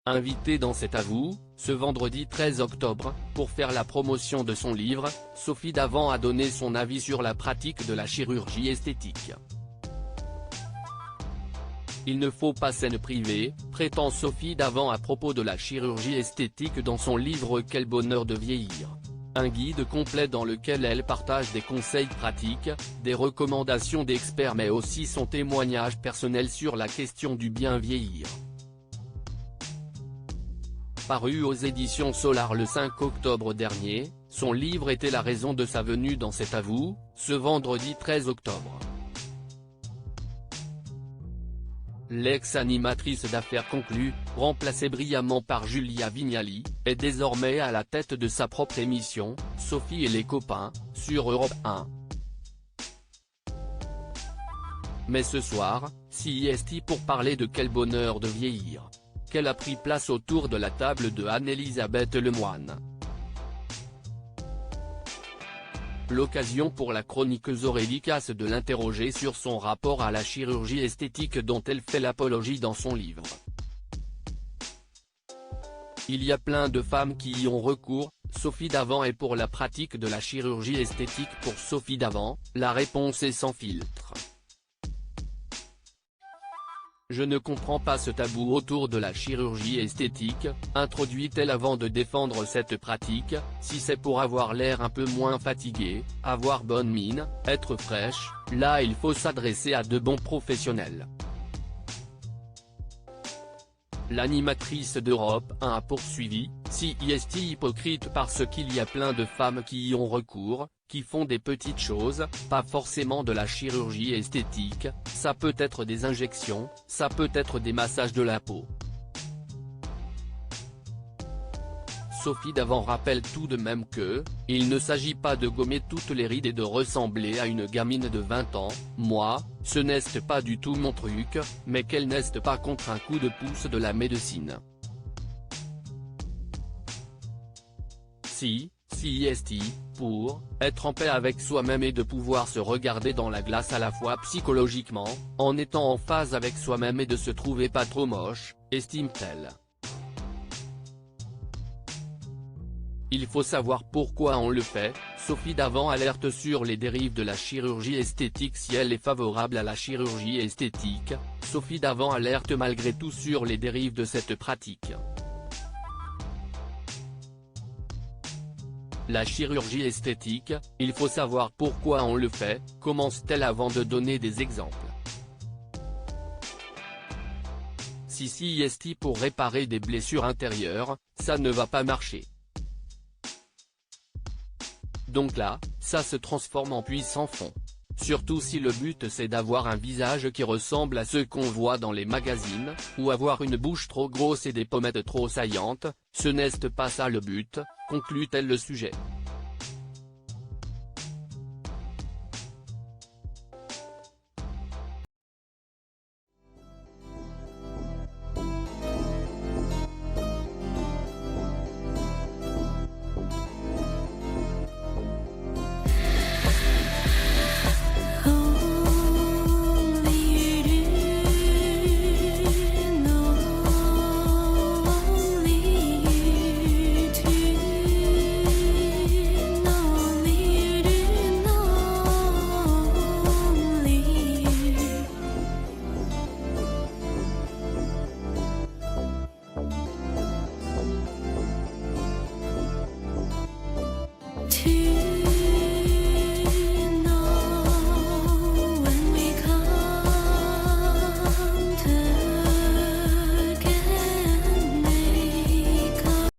Invitée dans C'est à vous, ce vendredi 13 octobre, pour faire la promotion de son livre, Sophie Davant a donné son avis sur la pratique de la chirurgie esthétique. Il ne faut pas s'en priver, prétend Sophie Davant à propos de la chirurgie esthétique dans son livre Quel bonheur de vieillir. Un guide complet dans lequel elle partage des conseils pratiques, des recommandations d'experts mais aussi son témoignage personnel sur la question du bien vieillir. Paru aux éditions Solar le 5 octobre dernier, son livre était la raison de sa venue dans C'est à vous, ce vendredi 13 octobre. L'ex-animatrice d'affaires conclue, remplacée brillamment par Julia Vignali, est désormais à la tête de sa propre émission, Sophie et les copains, sur Europe 1. Mais ce soir, CIST pour parler de Quel bonheur de vieillir, qu'elle a pris place autour de la table de Anne-Elisabeth Lemoine. L'occasion pour la chroniqueuse Aurélie Casse de l'interroger sur son rapport à la chirurgie esthétique dont elle fait l'apologie dans son livre. Il y a plein de femmes qui y ont recours, Sophie Davant est pour la pratique de la chirurgie esthétique. Pour Sophie Davant, la réponse est sans filtre. Je ne comprends pas ce tabou autour de la chirurgie esthétique, introduit-elle avant de défendre cette pratique. Si c'est pour avoir l'air un peu moins fatigué, avoir bonne mine, être fraîche, là il faut s'adresser à de bons professionnels. L'animatrice d'Europe 1 a poursuivi, si est hypocrite parce qu'il y a plein de femmes qui y ont recours, qui font des petites choses, pas forcément de la chirurgie esthétique, ça peut être des injections, ça peut être des massages de la peau. Sophie Davant rappelle tout de même que, il ne s'agit pas de gommer toutes les rides et de ressembler à une gamine de 20 ans, moi, ce n'est pas du tout mon truc, mais qu'elle n'est pas contre un coup de pouce de la médecine. Si pour être en paix avec soi-même et de pouvoir se regarder dans la glace à la fois psychologiquement, en étant en phase avec soi-même et de se trouver pas trop moche, estime-t-elle. Il faut savoir pourquoi on le fait. Sophie Davant alerte sur les dérives de la chirurgie esthétique. Si elle est favorable à la chirurgie esthétique, Sophie Davant alerte malgré tout sur les dérives de cette pratique. La chirurgie esthétique, il faut savoir pourquoi on le fait, commence-t-elle avant de donner des exemples. Si est pour réparer des blessures intérieures, ça ne va pas marcher. Donc là, ça se transforme en puissant fond. Surtout si le but c'est d'avoir un visage qui ressemble à ceux qu'on voit dans les magazines, ou avoir une bouche trop grosse et des pommettes trop saillantes, ce n'est pas ça le but, conclut-elle le sujet.